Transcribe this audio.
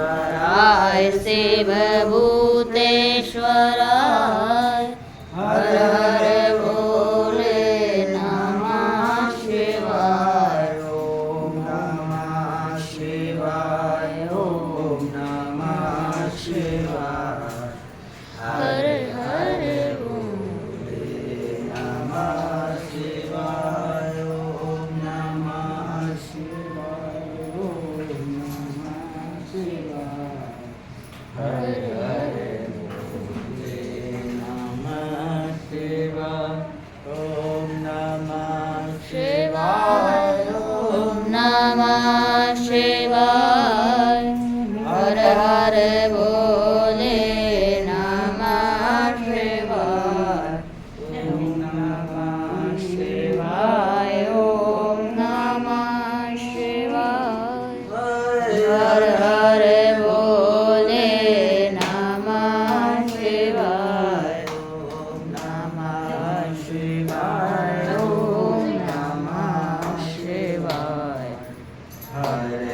ईश्वराय शिवभूतेश्वराय हर हर बोले नमः शिवाय ओम नमः शिवाय ओम नमः शिवाय हर हर बोले नमः शिवाय ओम नमः शिवाय ओम नमः शिवाय हर हर बोले नमः शिवाय ओम नमः शिवाय ओम नमः शिवाय हर हर बोले नमः शिवाय ओम नमः शिवाय ओम नमः शिवाय हर हर बोले नमः शिवाय ओम नमः शिवाय ओम नमः शिवाय हर